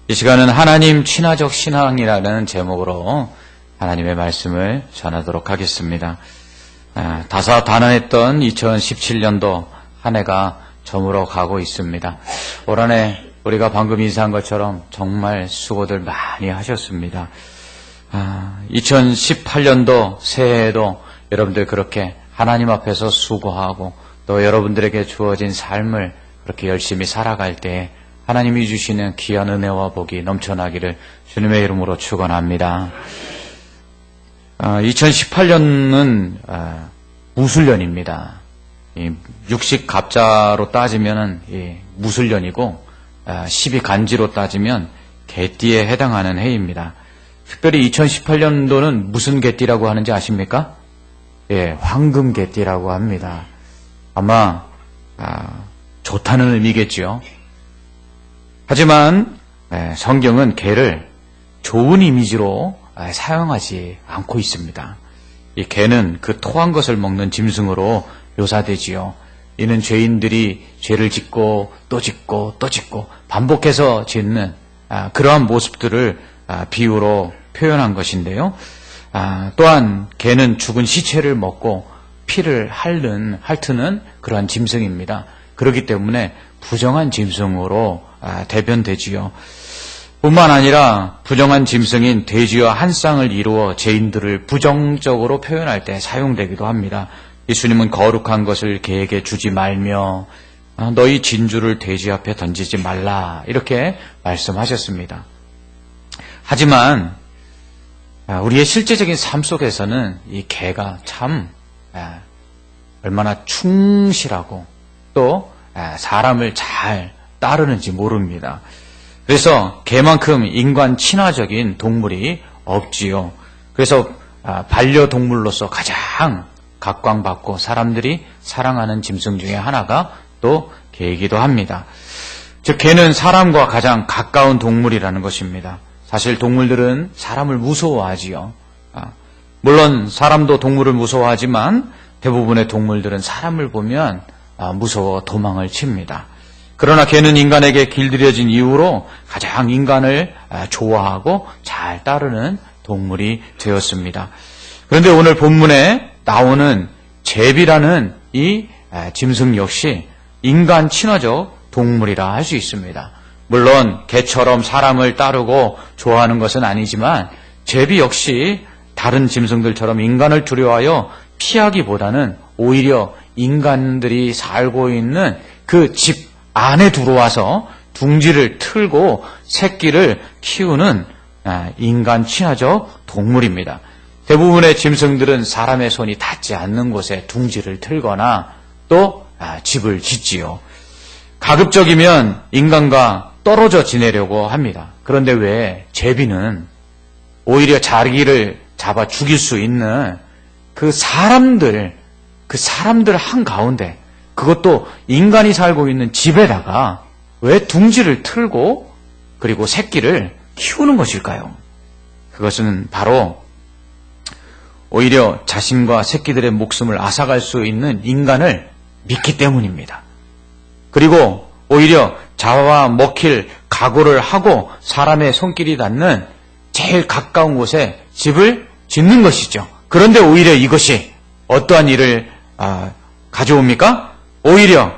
이 시간은 하나님 친화적 신앙이라는 제목으로 하나님의 말씀을 전하도록 하겠습니다. 다사다난했던 2017년도 한 해가 저물어 가고 있습니다. 올 한 해 우리가 방금 인사한 것처럼 정말 수고들 많이 하셨습니다. 2018년도 새해에도 여러분들 그렇게 하나님 앞에서 수고하고 또 여러분들에게 주어진 삶을 그렇게 열심히 살아갈 때에 하나님이 주시는 귀한 은혜와 복이 넘쳐나기를 주님의 이름으로 축원합니다. 2018년은 무술년입니다. 육식 갑자로 따지면 무술년이고 12간지로 따지면 개띠에 해당하는 해입니다. 특별히 2018년도는 무슨 개띠라고 하는지 아십니까? 황금 개띠라고 합니다. 아마 좋다는 의미겠지요. 하지만 성경은 개를 좋은 이미지로 사용하지 않고 있습니다. 이 개는 그 토한 것을 먹는 짐승으로 묘사되지요. 이는 죄인들이 죄를 짓고 또 짓고 또 짓고 반복해서 짓는 그러한 모습들을 비유로 표현한 것인데요. 또한 개는 죽은 시체를 먹고 피를 핥는 그러한 짐승입니다. 그렇기 때문에 부정한 짐승으로 대변되지요. 뿐만 아니라 부정한 짐승인 돼지와 한 쌍을 이루어 죄인들을 부정적으로 표현할 때 사용되기도 합니다. 예수님은 거룩한 것을 개에게 주지 말며 너희 진주를 돼지 앞에 던지지 말라 이렇게 말씀하셨습니다. 하지만 우리의 실제적인 삶 속에서는 이 개가 참 얼마나 충실하고 또 사람을 잘 따르는지 모릅니다. 그래서 개만큼 인간 친화적인 동물이 없지요. 그래서 반려동물로서 가장 각광받고 사람들이 사랑하는 짐승 중에 하나가 또 개이기도 합니다. 즉 개는 사람과 가장 가까운 동물이라는 것입니다. 사실 동물들은 사람을 무서워하지요. 물론 사람도 동물을 무서워하지만 대부분의 동물들은 사람을 보면 무서워 도망을 칩니다. 그러나 개는 인간에게 길들여진 이후로 가장 인간을 좋아하고 잘 따르는 동물이 되었습니다. 그런데 오늘 본문에 나오는 제비라는 이 짐승 역시 인간 친화적 동물이라 할 수 있습니다. 물론 개처럼 사람을 따르고 좋아하는 것은 아니지만 제비 역시 다른 짐승들처럼 인간을 두려워하여 피하기보다는 오히려 인간들이 살고 있는 그 집 안에 들어와서 둥지를 틀고 새끼를 키우는 인간 친화적 동물입니다. 대부분의 짐승들은 사람의 손이 닿지 않는 곳에 둥지를 틀거나 또 집을 짓지요. 가급적이면 인간과 떨어져 지내려고 합니다. 그런데 왜 제비는 오히려 자기를 잡아 죽일 수 있는 그 사람들 한가운데 그것도 인간이 살고 있는 집에다가 왜 둥지를 틀고 그리고 새끼를 키우는 것일까요? 그것은 바로 오히려 자신과 새끼들의 목숨을 앗아갈 수 있는 인간을 믿기 때문입니다. 그리고 오히려 자와 먹힐 각오를 하고 사람의 손길이 닿는 제일 가까운 곳에 집을 짓는 것이죠. 그런데 오히려 이것이 어떠한 일을 가져옵니까? 오히려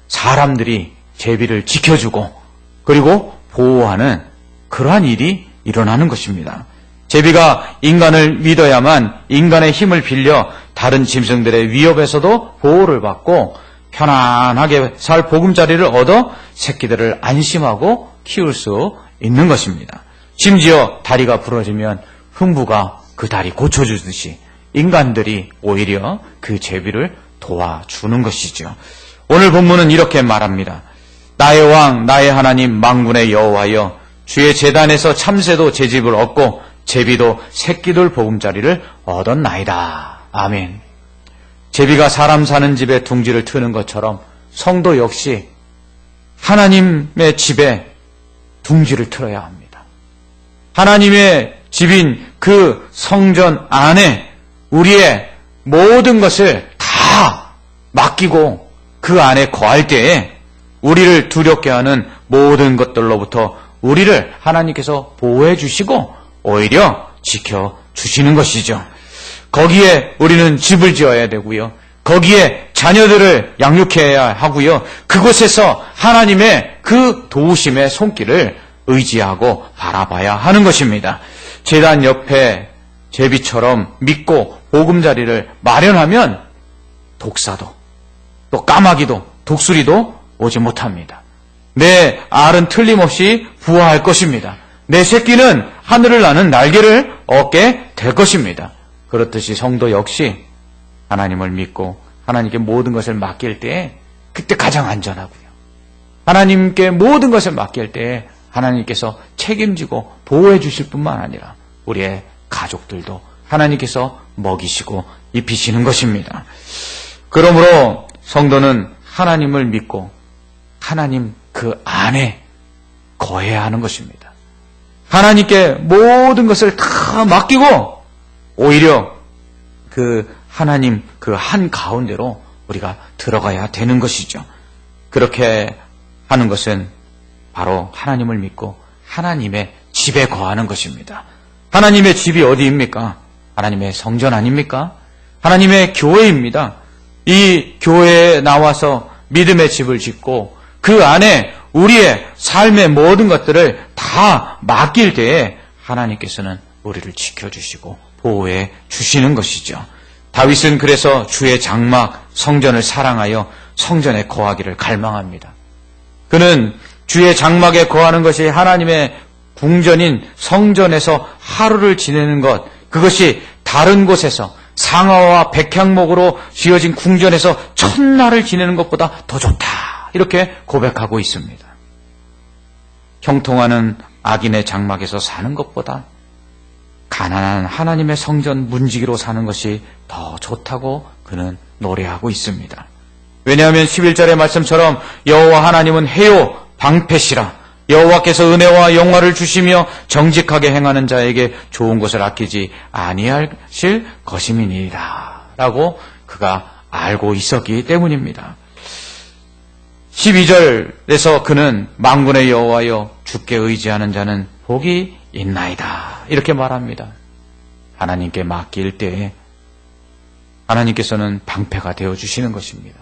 사람들이 제비를 지켜주고 그리고 보호하는 그러한 일이 일어나는 것입니다. 제비가 인간을 믿어야만 인간의 힘을 빌려 다른 짐승들의 위협에서도 보호를 받고 편안하게 살 보금자리를 얻어 새끼들을 안심하고 키울 수 있는 것입니다. 심지어 다리가 부러지면 흥부가 그 다리 고쳐주듯이 인간들이 오히려 그 제비를 도와주는 것이죠. 오늘 본문은 이렇게 말합니다. 나의 왕 나의 하나님 만군의 여호와여 주의 제단에서 참새도 제 집을 얻고 제비도 새끼들 보금자리를 얻었나이다. 아멘. 제비가 사람 사는 집에 둥지를 트는 것처럼 성도 역시 하나님의 집에 둥지를 틀어야 합니다. 하나님의 집인 그 성전 안에 우리의 모든 것을 다 맡기고 그 안에 거할 때에 우리를 두렵게 하는 모든 것들로부터 우리를 하나님께서 보호해 주시고 오히려 지켜주시는 것이죠. 거기에 우리는 집을 지어야 되고요. 거기에 자녀들을 양육해야 하고요. 그곳에서 하나님의 그 도우심의 손길을 의지하고 바라봐야 하는 것입니다. 제단 옆에 제비처럼 믿고 보금자리를 마련하면 독사도 또 까마귀도 독수리도 오지 못합니다. 내 알은 틀림없이 부화할 것입니다. 내 새끼는 하늘을 나는 날개를 얻게 될 것입니다. 그렇듯이 성도 역시 하나님을 믿고 하나님께 모든 것을 맡길 때 그때 가장 안전하고요. 하나님께 모든 것을 맡길 때 하나님께서 책임지고 보호해 주실 뿐만 아니라 우리의 가족들도 하나님께서 먹이시고 입히시는 것입니다. 그러므로 성도는 하나님을 믿고 하나님 그 안에 거해야 하는 것입니다. 하나님께 모든 것을 다 맡기고 오히려 그 하나님 그 한 가운데로 우리가 들어가야 되는 것이죠. 그렇게 하는 것은 바로 하나님을 믿고 하나님의 집에 거하는 것입니다. 하나님의 집이 어디입니까? 하나님의 성전 아닙니까? 하나님의 교회입니다. 이 교회에 나와서 믿음의 집을 짓고 그 안에 우리의 삶의 모든 것들을 다 맡길 때에 하나님께서는 우리를 지켜주시고 보호해 주시는 것이죠. 다윗은 그래서 주의 장막 성전을 사랑하여 성전에 거하기를 갈망합니다. 그는 주의 장막에 거하는 것이 하나님의 궁전인 성전에서 하루를 지내는 것, 그것이 다른 곳에서 상아와 백향목으로 지어진 궁전에서 첫날을 지내는 것보다 더 좋다, 이렇게 고백하고 있습니다. 형통하는 악인의 장막에서 사는 것보다 가난한 하나님의 성전 문지기로 사는 것이 더 좋다고 그는 노래하고 있습니다. 왜냐하면 11절의 말씀처럼 여호와 하나님은 해요 방패시라. 여호와께서 은혜와 영화를 주시며 정직하게 행하는 자에게 좋은 것을 아끼지 아니하실 것임이니이다 라고 그가 알고 있었기 때문입니다. 12절에서 그는 만군의 여호와여 주께 의지하는 자는 복이 있나이다 이렇게 말합니다. 하나님께 맡길 때에 하나님께서는 방패가 되어주시는 것입니다.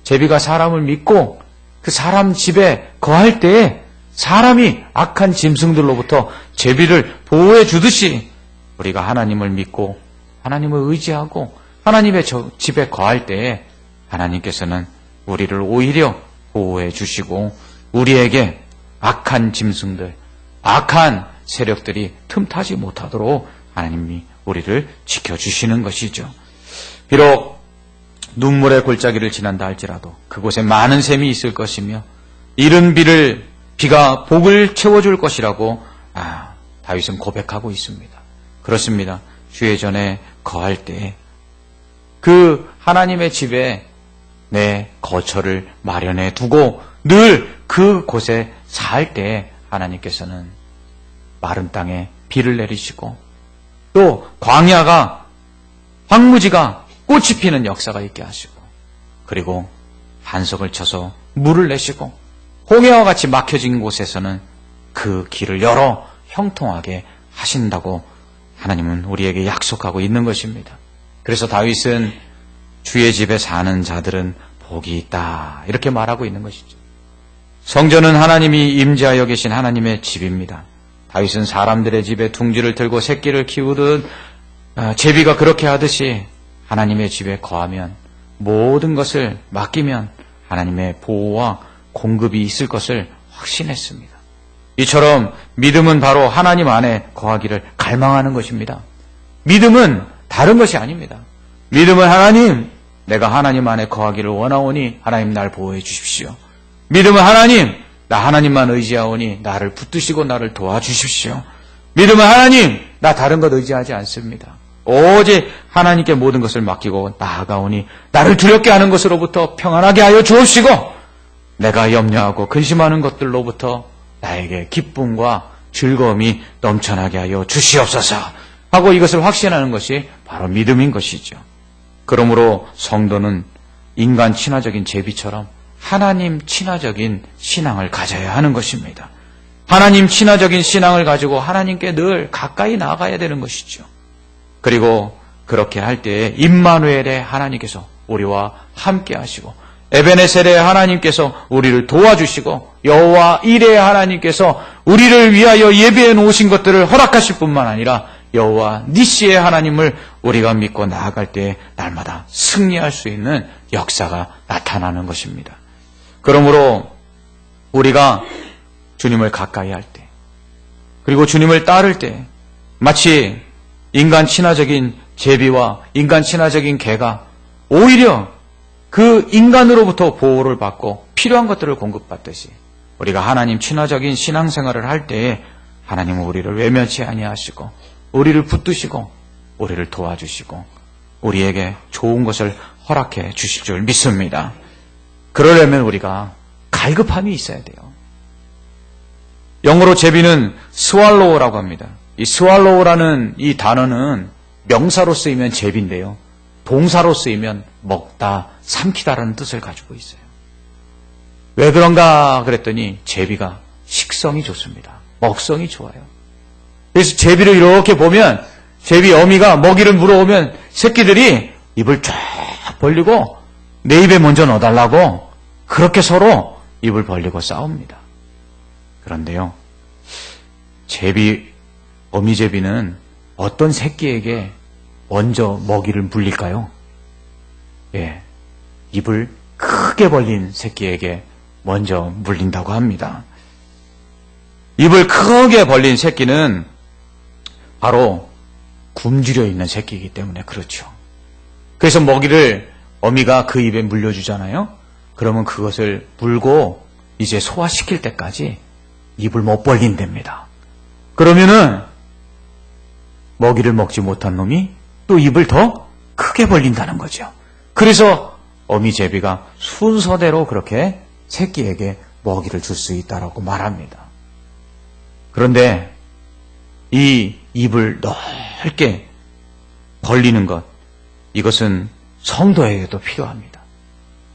제비가 사람을 믿고 그 사람 집에 거할 때에 사람이 악한 짐승들로부터 제비를 보호해 주듯이 우리가 하나님을 믿고 하나님을 의지하고 하나님의 집에 거할 때에 하나님께서는 우리를 오히려 보호해 주시고 우리에게 악한 짐승들, 악한 세력들이 틈타지 못하도록 하나님이 우리를 지켜주시는 것이죠. 비록 눈물의 골짜기를 지난다 할지라도 그곳에 많은 샘이 있을 것이며 이른 비가 복을 채워줄 것이라고 다윗은 고백하고 있습니다. 그렇습니다. 주의 전에 거할 때 그 하나님의 집에 내 거처를 마련해 두고 늘 그곳에 살 때 하나님께서는 마른 땅에 비를 내리시고 또 광야가 황무지가 꽃이 피는 역사가 있게 하시고 그리고 반석을 쳐서 물을 내시고 홍해와 같이 막혀진 곳에서는 그 길을 열어 형통하게 하신다고 하나님은 우리에게 약속하고 있는 것입니다. 그래서 다윗은 주의 집에 사는 자들은 복이 있다 이렇게 말하고 있는 것이죠. 성전은 하나님이 임재하여 계신 하나님의 집입니다. 다윗은 사람들의 집에 둥지를 들고 새끼를 키우듯 제비가 그렇게 하듯이 하나님의 집에 거하면 모든 것을 맡기면 하나님의 보호와 공급이 있을 것을 확신했습니다. 이처럼 믿음은 바로 하나님 안에 거하기를 갈망하는 것입니다. 믿음은 다른 것이 아닙니다. 믿음은 하나님, 내가 하나님 안에 거하기를 원하오니 하나님 날 보호해 주십시오. 믿음은 하나님, 나 하나님만 의지하오니 나를 붙드시고 나를 도와주십시오. 믿음은 하나님, 나 다른 것 의지하지 않습니다. 오직 하나님께 모든 것을 맡기고 나아가오니 나를 두렵게 하는 것으로부터 평안하게 하여 주옵시고 내가 염려하고 근심하는 것들로부터 나에게 기쁨과 즐거움이 넘쳐나게 하여 주시옵소서 하고 이것을 확신하는 것이 바로 믿음인 것이죠. 그러므로 성도는 인간 친화적인 제비처럼 하나님 친화적인 신앙을 가져야 하는 것입니다. 하나님 친화적인 신앙을 가지고 하나님께 늘 가까이 나아가야 되는 것이죠. 그리고 그렇게 할 때에 임마누엘의 하나님께서 우리와 함께 하시고 에베네셀의 하나님께서 우리를 도와주시고 여호와 이레의 하나님께서 우리를 위하여 예비해 놓으신 것들을 허락하실 뿐만 아니라 여호와 니시의 하나님을 우리가 믿고 나아갈 때 날마다 승리할 수 있는 역사가 나타나는 것입니다. 그러므로 우리가 주님을 가까이 할 때, 그리고 주님을 따를 때 마치 인간 친화적인 제비와 인간 친화적인 개가 오히려 그 인간으로부터 보호를 받고 필요한 것들을 공급받듯이 우리가 하나님 친화적인 신앙생활을 할 때에 하나님은 우리를 외면치 아니하시고 우리를 붙드시고 우리를 도와주시고 우리에게 좋은 것을 허락해 주실 줄 믿습니다. 그러려면 우리가 갈급함이 있어야 돼요. 영어로 제비는 스왈로우라고 합니다. 이 스왈로우라는 이 단어는 명사로 쓰이면 제비인데요. 동사로 쓰이면 먹다, 삼키다라는 뜻을 가지고 있어요. 왜 그런가 그랬더니 제비가 식성이 좋습니다. 먹성이 좋아요. 그래서 제비를 이렇게 보면 제비 어미가 먹이를 물어오면 새끼들이 입을 쫙 벌리고 내 입에 먼저 넣어달라고 그렇게 서로 입을 벌리고 싸웁니다. 그런데요, 어미 제비는 어떤 새끼에게 먼저 먹이를 물릴까요? 예, 입을 크게 벌린 새끼에게 먼저 물린다고 합니다. 입을 크게 벌린 새끼는 바로 굶주려 있는 새끼이기 때문에 그렇죠. 그래서 먹이를 어미가 그 입에 물려주잖아요. 그러면 그것을 물고 이제 소화시킬 때까지 입을 못 벌린답니다. 그러면은 먹이를 먹지 못한 놈이 또 입을 더 크게 벌린다는 거죠. 그래서 어미 제비가 순서대로 그렇게 새끼에게 먹이를 줄 수 있다라고 말합니다. 그런데 이 입을 넓게 벌리는 것, 이것은 성도에게도 필요합니다.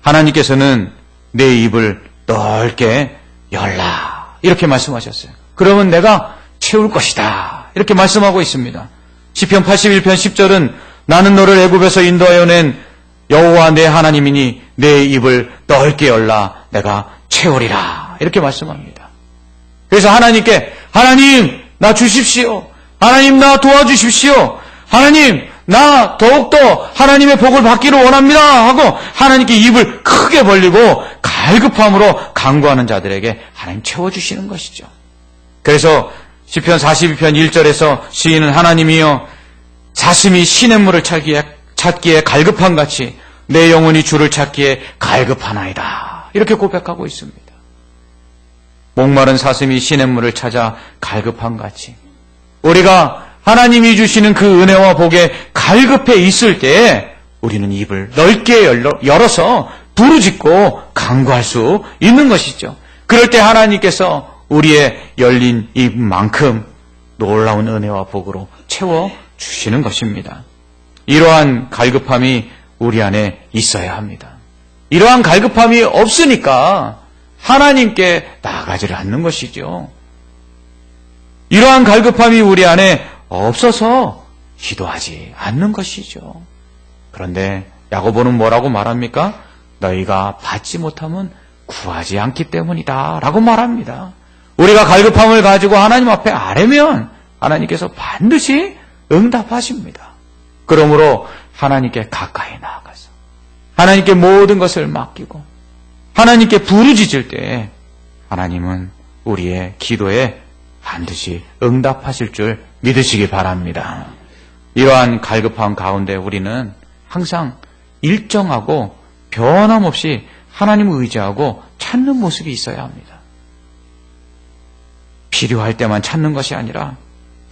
하나님께서는 내 입을 넓게 열라 이렇게 말씀하셨어요. 그러면 내가 채울 것이다 이렇게 말씀하고 있습니다. 시편 81편 10절은 나는 너를 애굽에서 인도하여 낸 여호와 내 하나님이니 내 입을 넓게 열라 내가 채우리라 이렇게 말씀합니다. 그래서 하나님께 하나님 나 주십시오. 하나님 나 도와주십시오. 하나님 나 더욱더 하나님의 복을 받기를 원합니다 하고 하나님께 입을 크게 벌리고 갈급함으로 간구하는 자들에게 하나님 채워주시는 것이죠. 그래서 시편 42편 1절에서 시인은 하나님이여 사슴이 시냇물을 찾기에 갈급함같이 내 영혼이 주를 찾기에 갈급하나이다 이렇게 고백하고 있습니다. 목마른 사슴이 시냇물을 찾아 갈급함같이 우리가 하나님이 주시는 그 은혜와 복에 갈급해 있을 때에 우리는 입을 넓게 열어서 부르짖고 간구할 수 있는 것이죠. 그럴 때 하나님께서 우리의 열린 입만큼 놀라운 은혜와 복으로 채워주시는 것입니다. 이러한 갈급함이 우리 안에 있어야 합니다. 이러한 갈급함이 없으니까 하나님께 나아가지를 않는 것이죠. 이러한 갈급함이 우리 안에 없어서 기도하지 않는 것이죠. 그런데 야고보는 뭐라고 말합니까? 너희가 받지 못하면 구하지 않기 때문이다 라고 말합니다. 우리가 갈급함을 가지고 하나님 앞에 아뢰면 하나님께서 반드시 응답하십니다. 그러므로 하나님께 가까이 나아가서 하나님께 모든 것을 맡기고 하나님께 부르짖을 때 하나님은 우리의 기도에 반드시 응답하실 줄 믿으시기 바랍니다. 이러한 갈급함 가운데 우리는 항상 일정하고 변함없이 하나님을 의지하고 찾는 모습이 있어야 합니다. 필요할 때만 찾는 것이 아니라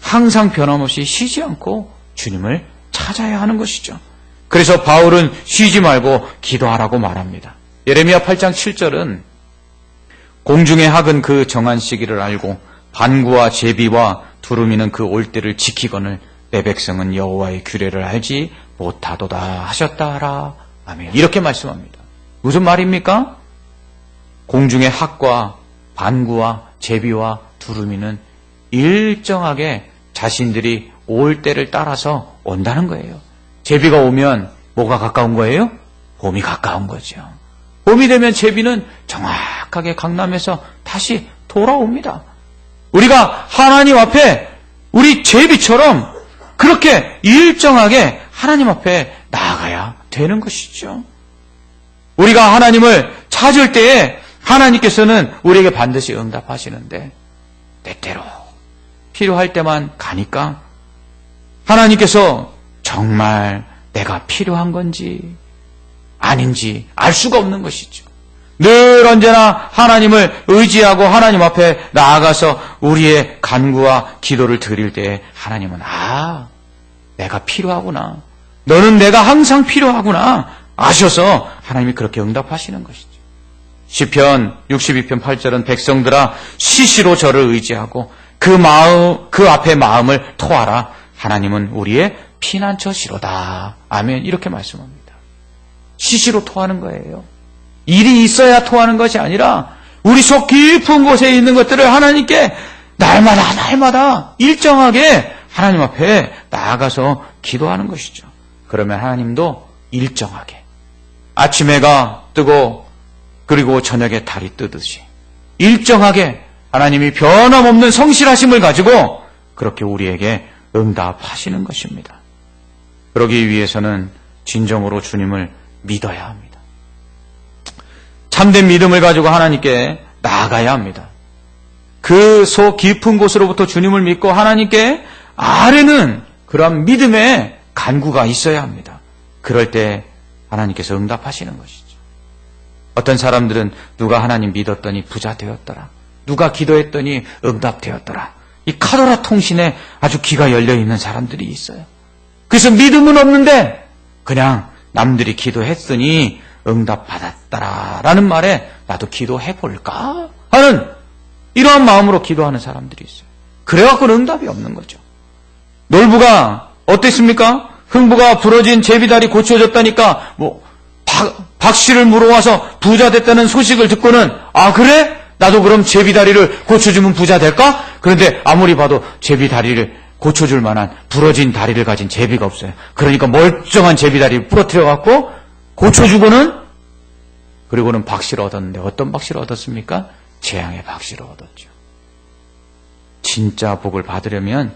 항상 변함없이 쉬지 않고 주님을 찾아야 하는 것이죠. 그래서 바울은 쉬지 말고 기도하라고 말합니다. 예레미야 8장 7절은 공중의 학은 그 정한 시기를 알고 반구와 제비와 두루미는 그 올 때를 지키거늘 내 백성은 여호와의 규례를 알지 못하도다 하셨다라. 아멘. 이렇게 말씀합니다. 무슨 말입니까? 공중의 학과 반구와 제비와 두루미는 일정하게 자신들이 올 때를 따라서 온다는 거예요. 제비가 오면 뭐가 가까운 거예요? 봄이 가까운 거죠. 봄이 되면 제비는 정확하게 강남에서 다시 돌아옵니다. 우리가 하나님 앞에 우리 제비처럼 그렇게 일정하게 하나님 앞에 나아가야 되는 것이죠. 우리가 하나님을 찾을 때에 하나님께서는 우리에게 반드시 응답하시는데 때때로 필요할 때만 가니까 하나님께서 정말 내가 필요한 건지 아닌지 알 수가 없는 것이죠. 늘 언제나 하나님을 의지하고 하나님 앞에 나아가서 우리의 간구와 기도를 드릴 때 하나님은 내가 필요하구나. 너는 내가 항상 필요하구나 아셔서 하나님이 그렇게 응답하시는 것이죠. 시편 62편 8절은 백성들아 시시로 저를 의지하고 그 앞에 마음을 토하라. 하나님은 우리의 피난처시로다. 아멘. 이렇게 말씀합니다. 시시로 토하는 거예요. 일이 있어야 토하는 것이 아니라 우리 속 깊은 곳에 있는 것들을 하나님께 날마다 일정하게 하나님 앞에 나아가서 기도하는 것이죠. 그러면 하나님도 일정하게 아침 해가 뜨고 그리고 저녁에 달이 뜨듯이 일정하게 하나님이 변함없는 성실하심을 가지고 그렇게 우리에게 응답하시는 것입니다. 그러기 위해서는 진정으로 주님을 믿어야 합니다. 참된 믿음을 가지고 하나님께 나아가야 합니다. 그 속 깊은 곳으로부터 주님을 믿고 하나님께 아뢰는 그런 믿음의 간구가 있어야 합니다. 그럴 때 하나님께서 응답하시는 것이죠. 어떤 사람들은 누가 하나님 믿었더니 부자 되었더라. 누가 기도했더니 응답되었더라. 이 카더라 통신에 아주 귀가 열려있는 사람들이 있어요. 그래서 믿음은 없는데 그냥 남들이 기도했더니 응답받았다라는 말에 나도 기도해볼까 하는 이러한 마음으로 기도하는 사람들이 있어요. 그래갖고는 응답이 없는 거죠. 놀부가 어땠습니까? 흥부가 부러진 제비다리 고쳐졌다니까 박씨를 물어와서 부자 됐다는 소식을 듣고는 그래? 나도 그럼 제비다리를 고쳐주면 부자 될까? 그런데 아무리 봐도 제비다리를 고쳐줄 만한 부러진 다리를 가진 제비가 없어요. 그러니까 멀쩡한 제비다리를 부러뜨려갖고 고쳐주고는 그리고는 박씨를 얻었는데 어떤 박씨를 얻었습니까? 재앙의 박씨를 얻었죠. 진짜 복을 받으려면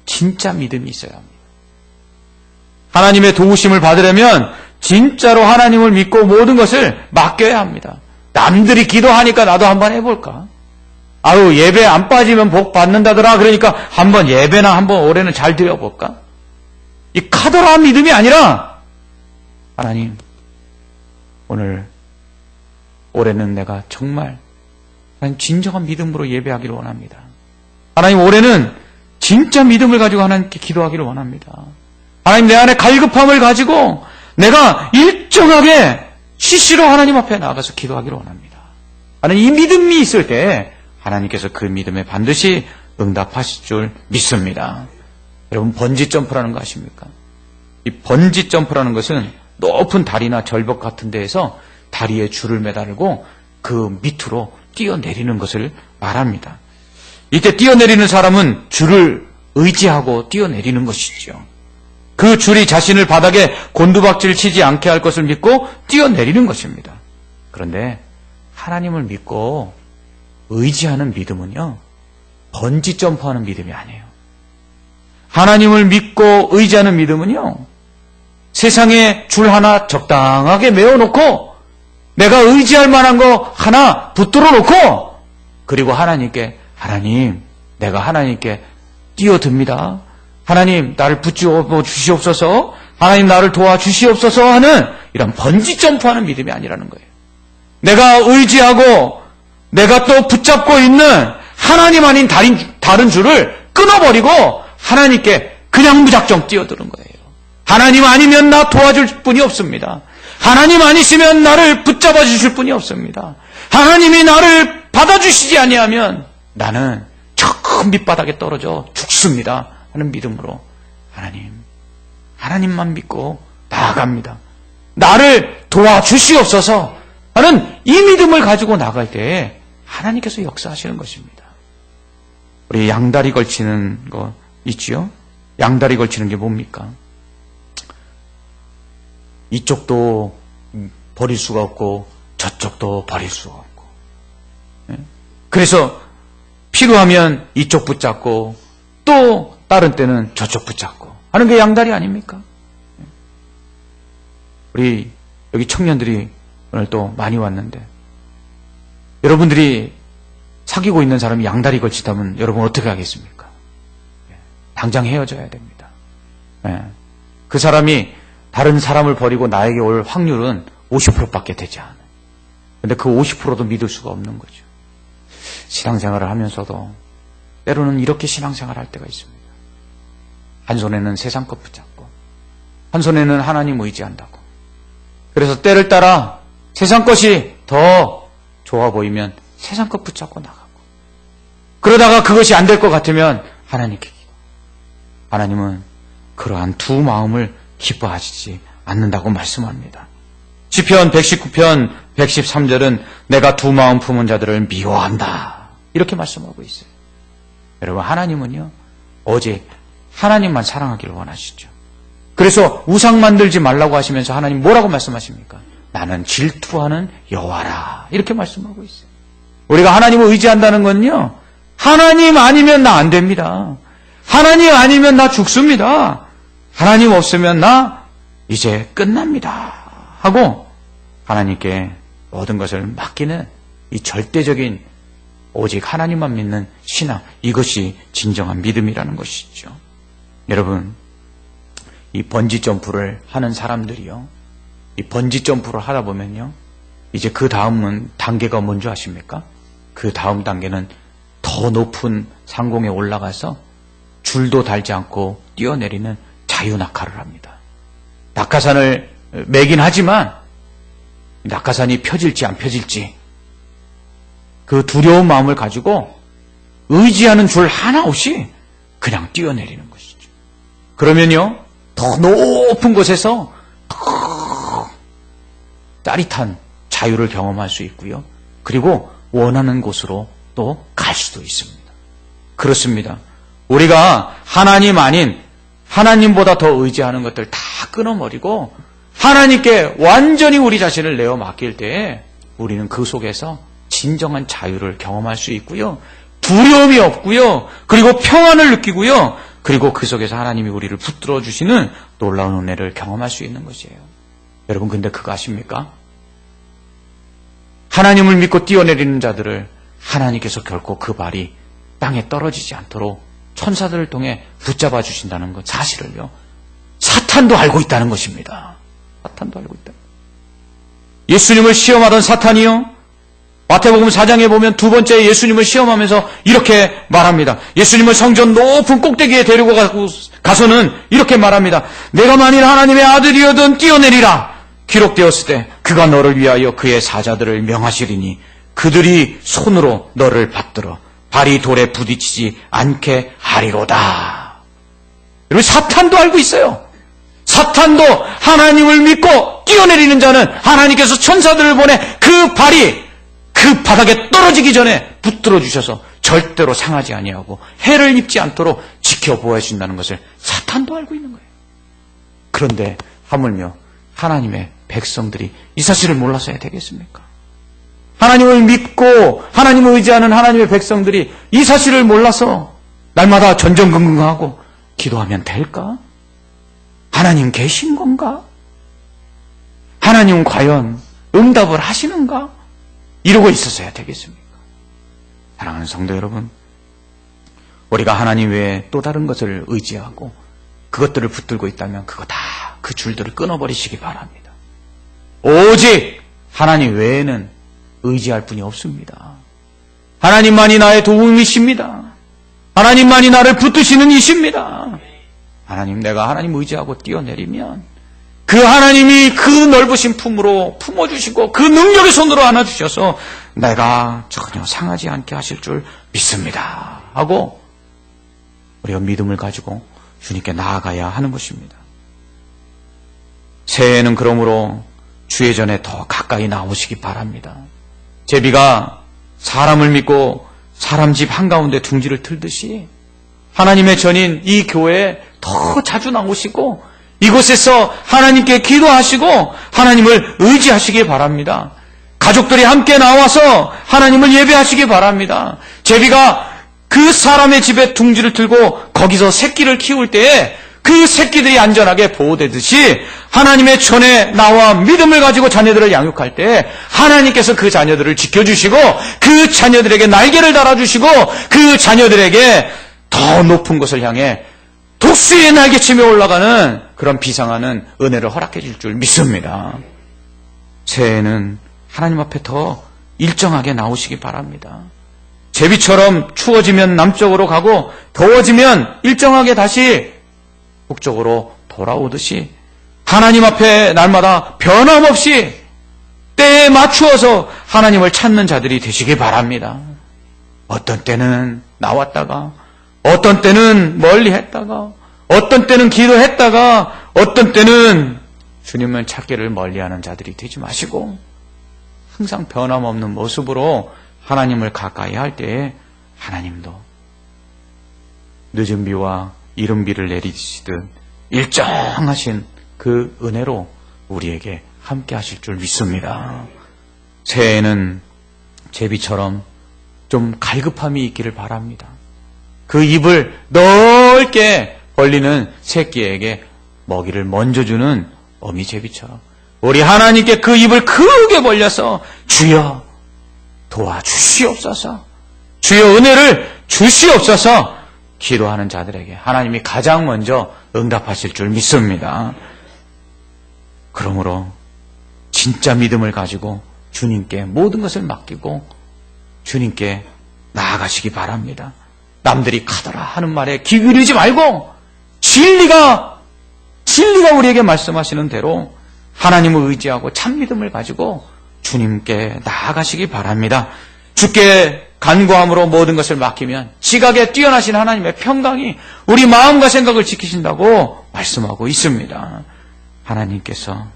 진짜 믿음이 있어야 합니다. 하나님의 도우심을 받으려면 진짜로 하나님을 믿고 모든 것을 맡겨야 합니다. 남들이 기도하니까 나도 한번 해볼까? 예배 안 빠지면 복 받는다더라. 그러니까 한번 예배나 한번 올해는 잘 드려볼까? 이 카더라 믿음이 아니라 하나님 올해는 내가 정말 진정한 믿음으로 예배하기를 원합니다. 하나님 올해는 진짜 믿음을 가지고 하나님께 기도하기를 원합니다. 하나님 내 안에 갈급함을 가지고 내가 일정하게 시시로 하나님 앞에 나가서 기도하기를 원합니다. 하나님 이 믿음이 있을 때 하나님께서 그 믿음에 반드시 응답하실 줄 믿습니다. 여러분 번지 점프라는 거 아십니까? 이 번지 점프라는 것은 높은 다리나 절벽 같은 데에서 다리에 줄을 매달고 그 밑으로 뛰어내리는 것을 말합니다. 이때 뛰어내리는 사람은 줄을 의지하고 뛰어내리는 것이죠. 그 줄이 자신을 바닥에 곤두박질 치지 않게 할 것을 믿고 뛰어내리는 것입니다. 그런데 하나님을 믿고 의지하는 믿음은요, 번지 점프하는 믿음이 아니에요. 하나님을 믿고 의지하는 믿음은요, 세상에 줄 하나 적당하게 메워놓고 내가 의지할 만한 거 하나 붙들어 놓고 그리고 하나님 내가 하나님께 뛰어듭니다. 하나님 나를 붙여 주시옵소서, 하나님 나를 도와주시옵소서 하는 이런 번지 점프하는 믿음이 아니라는 거예요. 내가 의지하고 내가 또 붙잡고 있는 하나님 아닌 다른 줄을 끊어버리고 하나님께 그냥 무작정 뛰어드는 거예요. 하나님 아니면 나 도와줄 분이 없습니다. 하나님 아니시면 나를 붙잡아 주실 분이 없습니다. 하나님이 나를 받아주시지 아니하면 나는 저 큰 밑바닥에 떨어져 죽습니다 하는 믿음으로 하나님만 믿고 나아갑니다. 나를 도와주시옵소서 하는 이 믿음을 가지고 나갈 때 하나님께서 역사하시는 것입니다. 우리 양다리 걸치는 거 있지요? 양다리 걸치는 게 뭡니까? 이쪽도 버릴 수가 없고 저쪽도 버릴 수가 없고. 그래서 필요하면 이쪽 붙잡고 또 다른 때는 저쪽 붙잡고 하는 게 양다리 아닙니까? 우리 여기 청년들이 오늘 또 많이 왔는데 여러분들이 사귀고 있는 사람이 양다리 걸치다면 여러분 어떻게 하겠습니까? 당장 헤어져야 됩니다. 그 사람이 다른 사람을 버리고 나에게 올 확률은 50%밖에 되지 않아요. 근데 그 50%도 믿을 수가 없는 거죠. 신앙생활을 하면서도 때로는 이렇게 신앙생활을 할 때가 있습니다. 한 손에는 세상 것 붙잡고 한 손에는 하나님 의지한다고. 그래서 때를 따라 세상 것이 더 좋아 보이면 세상 것 붙잡고 나가고, 그러다가 그것이 안 될 것 같으면 하나님께 기도. 하나님은 그러한 두 마음을 기뻐하시지 않는다고 말씀합니다. 시편 119편 113절은 내가 두 마음 품은 자들을 미워한다 이렇게 말씀하고 있어요. 여러분, 하나님은요 오직 하나님만 사랑하기를 원하시죠. 그래서 우상 만들지 말라고 하시면서 하나님 뭐라고 말씀하십니까? 나는 질투하는 여호와라 이렇게 말씀하고 있어요. 우리가 하나님을 의지한다는 건요, 하나님 아니면 나 안 됩니다. 하나님 아니면 나 죽습니다. 하나님 없으면 나 이제 끝납니다 하고 하나님께 모든 것을 맡기는 이 절대적인 오직 하나님만 믿는 신앙, 이것이 진정한 믿음이라는 것이죠. 여러분, 이 번지 점프를 하는 사람들이요, 이 번지 점프를 하다 보면요, 이제 그 다음은 단계가 뭔지 아십니까? 그 다음 단계는 더 높은 상공에 올라가서 줄도 달지 않고 뛰어내리는 자유낙하를 합니다. 낙하산을 매긴 하지만 낙하산이 펴질지 안 펴질지 그 두려운 마음을 가지고 의지하는 줄 하나 없이 그냥 뛰어내리는 것이죠. 그러면요, 더 높은 곳에서 더 짜릿한 자유를 경험할 수 있고요. 그리고 원하는 곳으로 또 갈 수도 있습니다. 그렇습니다. 우리가 하나님 아닌 하나님보다 더 의지하는 것들 다 끊어버리고 하나님께 완전히 우리 자신을 내어 맡길 때에 우리는 그 속에서 진정한 자유를 경험할 수 있고요. 두려움이 없고요. 그리고 평안을 느끼고요. 그리고 그 속에서 하나님이 우리를 붙들어 주시는 놀라운 은혜를 경험할 수 있는 것이에요. 여러분, 근데 그거 아십니까? 하나님을 믿고 뛰어내리는 자들을 하나님께서 결코 그 발이 땅에 떨어지지 않도록 천사들을 통해 붙잡아 주신다는 것 사실을요, 사탄도 알고 있다는 것입니다. 사탄도 알고 있다. 예수님을 시험하던 사탄이요, 마태복음 4장에 보면 두 번째 예수님을 시험하면서 이렇게 말합니다. 예수님을 성전 높은 꼭대기에 데리고 가서는 이렇게 말합니다. 내가 만일 하나님의 아들이어든 뛰어내리라. 기록되었을 때 그가 너를 위하여 그의 사자들을 명하시리니 그들이 손으로 너를 받들어 발이 돌에 부딪히지 않게 하리로다. 여러분, 사탄도 알고 있어요. 사탄도 하나님을 믿고 뛰어내리는 자는 하나님께서 천사들을 보내 그 발이 그 바닥에 떨어지기 전에 붙들어 주셔서 절대로 상하지 아니하고 해를 입지 않도록 지켜보아 주신다는 것을 사탄도 알고 있는 거예요. 그런데 하물며 하나님의 백성들이 이 사실을 몰라서야 되겠습니까? 하나님을 믿고 하나님을 의지하는 하나님의 백성들이 이 사실을 몰라서 날마다 전전긍긍하고 기도하면 될까? 하나님 계신 건가? 하나님은 과연 응답을 하시는가? 이러고 있었어야 되겠습니까? 사랑하는 성도 여러분, 우리가 하나님 외에 또 다른 것을 의지하고 그것들을 붙들고 있다면 그거 다 그 줄들을 끊어버리시기 바랍니다. 오직 하나님 외에는 의지할 분이 없습니다. 하나님만이 나의 도움이십니다. 하나님만이 나를 붙드시는 이십니다. 하나님, 내가 하나님 의지하고 뛰어내리면 그 하나님이 그 넓으신 품으로 품어주시고 그 능력의 손으로 안아주셔서 내가 전혀 상하지 않게 하실 줄 믿습니다 하고 우리가 믿음을 가지고 주님께 나아가야 하는 것입니다. 새해에는 그러므로 주의 전에 더 가까이 나오시기 바랍니다. 제비가 사람을 믿고 사람 집 한가운데 둥지를 틀듯이 하나님의 전인 이 교회에 더 자주 나오시고 이곳에서 하나님께 기도하시고 하나님을 의지하시기 바랍니다. 가족들이 함께 나와서 하나님을 예배하시기 바랍니다. 제비가 그 사람의 집에 둥지를 틀고 거기서 새끼를 키울 때에 그 새끼들이 안전하게 보호되듯이 하나님의 전에 나와 믿음을 가지고 자녀들을 양육할 때 하나님께서 그 자녀들을 지켜주시고 그 자녀들에게 날개를 달아주시고 그 자녀들에게 더 높은 곳을 향해 독수리의 날개치며 올라가는 그런 비상하는 은혜를 허락해 줄 줄 믿습니다. 새해에는 하나님 앞에 더 일정하게 나오시기 바랍니다. 제비처럼 추워지면 남쪽으로 가고 더워지면 일정하게 다시 북쪽으로 돌아오듯이 하나님 앞에 날마다 변함없이 때에 맞추어서 하나님을 찾는 자들이 되시기 바랍니다. 어떤 때는 나왔다가 어떤 때는 멀리 했다가 어떤 때는 기도했다가 어떤 때는 주님을 찾기를 멀리하는 자들이 되지 마시고 항상 변함없는 모습으로 하나님을 가까이 할 때에 하나님도 늦은 비와 이른 비를 내리시듯 일정하신 그 은혜로 우리에게 함께 하실 줄 믿습니다. 새해에는 제비처럼 좀 갈급함이 있기를 바랍니다. 그 입을 넓게 벌리는 새끼에게 먹이를 먼저 주는 어미제비처럼 우리 하나님께 그 입을 크게 벌려서 주여 도와주시옵소서, 주여 은혜를 주시옵소서 기도하는 자들에게 하나님이 가장 먼저 응답하실 줄 믿습니다. 그러므로 진짜 믿음을 가지고 주님께 모든 것을 맡기고 주님께 나아가시기 바랍니다. 남들이 가더라 하는 말에 귀 기울이지 말고 진리가 우리에게 말씀하시는 대로 하나님을 의지하고 참 믿음을 가지고 주님께 나아가시기 바랍니다. 주께 간구함으로 모든 것을 맡기면 지각에 뛰어나신 하나님의 평강이 우리 마음과 생각을 지키신다고 말씀하고 있습니다. 하나님께서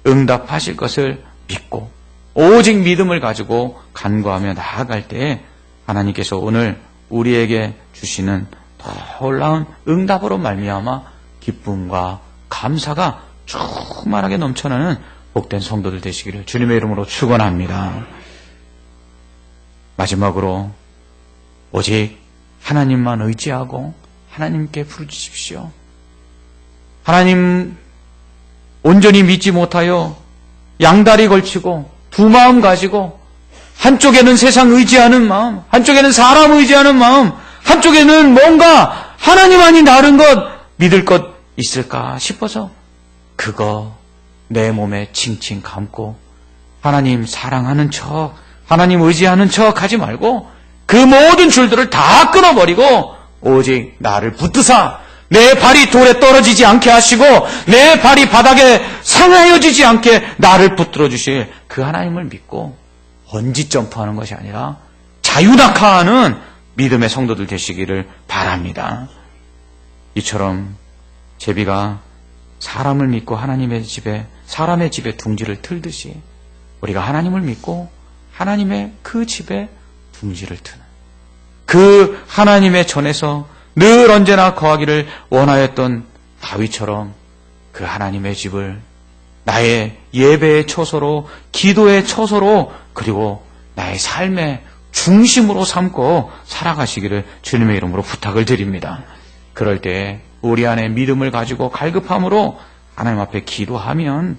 응답하실 것을 믿고 오직 믿음을 가지고 간구하며 나아갈 때에 하나님께서 오늘 우리에게 주시는 놀라운 응답으로 말미암아 기쁨과 감사가 충만하게 넘쳐나는 복된 성도들 되시기를 주님의 이름으로 축원합니다. 마지막으로 오직 하나님만 의지하고 하나님께 부르짖으십시오. 하나님 온전히 믿지 못하여 양다리 걸치고 두 마음 가지고 한쪽에는 세상 의지하는 마음, 한쪽에는 사람 의지하는 마음, 한쪽에는 뭔가 하나님 아닌 다른 것 믿을 것 있을까 싶어서 그거 내 몸에 칭칭 감고 하나님 사랑하는 척, 하나님 의지하는 척 하지 말고 그 모든 줄들을 다 끊어버리고 오직 나를 붙드사 내 발이 돌에 떨어지지 않게 하시고 내 발이 바닥에 상하여지지 않게 나를 붙들어 주실 그 하나님을 믿고 번지 점프하는 것이 아니라 자유낙하하는 믿음의 성도들 되시기를 바랍니다. 이처럼 제비가 사람을 믿고 사람의 집에 둥지를 틀듯이 우리가 하나님을 믿고 하나님의 그 집에 둥지를 트는 그 하나님의 전에서 늘 언제나 거하기를 원하였던 다윗처럼 그 하나님의 집을 나의 예배의 처소로, 기도의 처소로, 그리고 나의 삶의 중심으로 삼고 살아가시기를 주님의 이름으로 부탁을 드립니다. 그럴 때 우리 안에 믿음을 가지고 갈급함으로 하나님 앞에 기도하면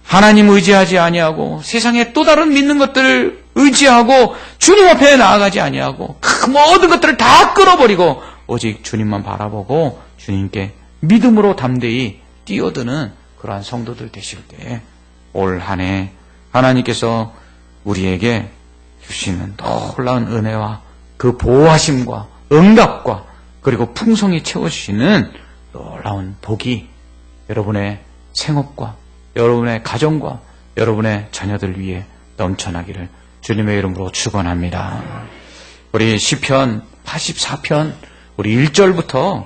하나님 의지하지 아니하고 세상에 또 다른 믿는 것들을 의지하고 주님 앞에 나아가지 아니하고 그 모든 것들을 다 끊어버리고 오직 주님만 바라보고 주님께 믿음으로 담대히 뛰어드는 그러한 성도들 되실 때 올 한 해 하나님께서 우리에게 주시는 놀라운 은혜와 그 보호하심과 응답과 그리고 풍성히 채워주시는 놀라운 복이 여러분의 생업과 여러분의 가정과 여러분의 자녀들 위해 넘쳐나기를 주님의 이름으로 축원합니다. 우리 시편 84편 우리 1절부터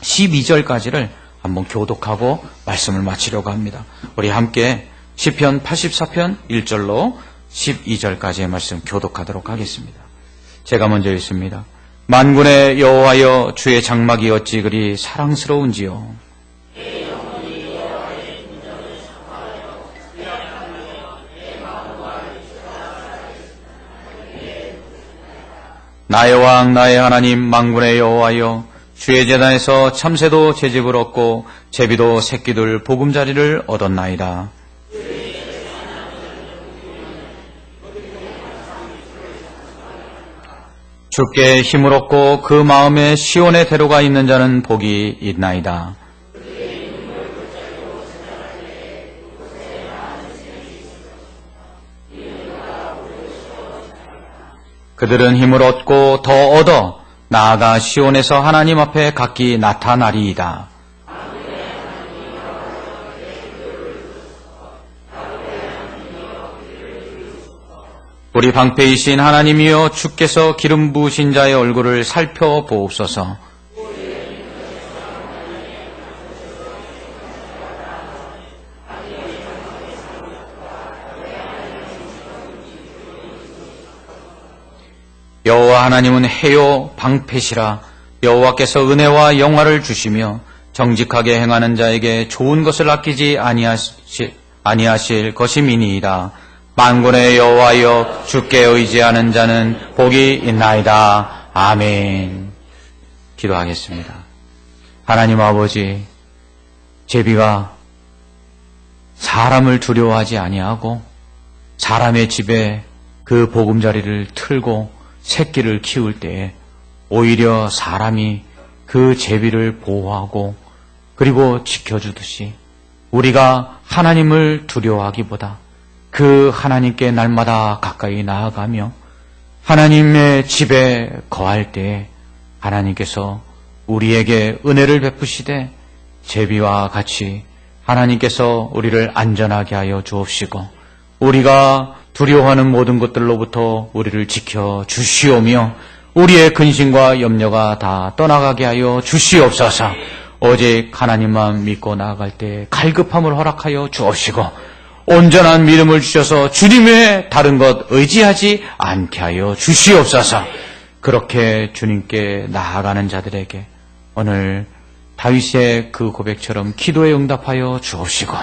12절까지를 한번 교독하고 말씀을 마치려고 합니다. 우리 함께 시편 84편 1절로 12절까지의 말씀 교독하도록 하겠습니다. 제가 먼저 읽습니다. 만군의 여호와여, 주의 장막이 어찌 그리 사랑스러운지요. 나의 왕 나의 하나님 만군의 여호와여, 주의 제단에서 참새도 제집을 얻고 제비도 새끼들 보금자리를 얻었나이다. 주께 힘을 얻고 그 마음에 시온의 대로가 있는 자는 복이 있나이다. 그들은 힘을 얻고 더 얻어 나아가 시온에서 하나님 앞에 각기 나타나리이다. 우리 방패이신 하나님이여, 주께서 기름 부으신 자의 얼굴을 살펴보옵소서. 여호와 하나님은 해요 방패시라. 여호와께서 은혜와 영화를 주시며 정직하게 행하는 자에게 좋은 것을 아끼지 아니하실 것임이니이다. 만군의 여호와여, 주께 의지하는 자는 복이 있나이다. 아멘. 기도하겠습니다. 하나님 아버지, 제비가 사람을 두려워하지 아니하고 사람의 집에 그 보금자리를 틀고 새끼를 키울 때에 오히려 사람이 그 제비를 보호하고 그리고 지켜주듯이 우리가 하나님을 두려워하기보다 그 하나님께 날마다 가까이 나아가며 하나님의 집에 거할 때에 하나님께서 우리에게 은혜를 베푸시되 제비와 같이 하나님께서 우리를 안전하게 하여 주옵시고 우리가 두려워하는 모든 것들로부터 우리를 지켜 주시오며 우리의 근심과 염려가 다 떠나가게 하여 주시옵소서. 오직 하나님만 믿고 나아갈 때 갈급함을 허락하여 주옵시고 온전한 믿음을 주셔서 주님 외에 다른 것 의지하지 않게 하여 주시옵소서. 그렇게 주님께 나아가는 자들에게 오늘 다윗의 그 고백처럼 기도에 응답하여 주옵시고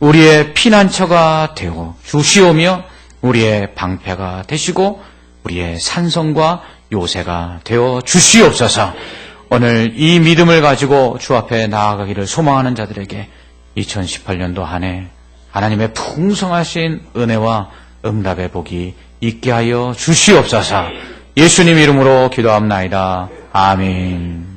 우리의 피난처가 되어 주시오며 우리의 방패가 되시고 우리의 산성과 요새가 되어 주시옵소서. 오늘 이 믿음을 가지고 주 앞에 나아가기를 소망하는 자들에게 2018년도 한 해 하나님의 풍성하신 은혜와 응답의 복이 있게 하여 주시옵소서. 예수님 이름으로 기도합나이다. 아멘.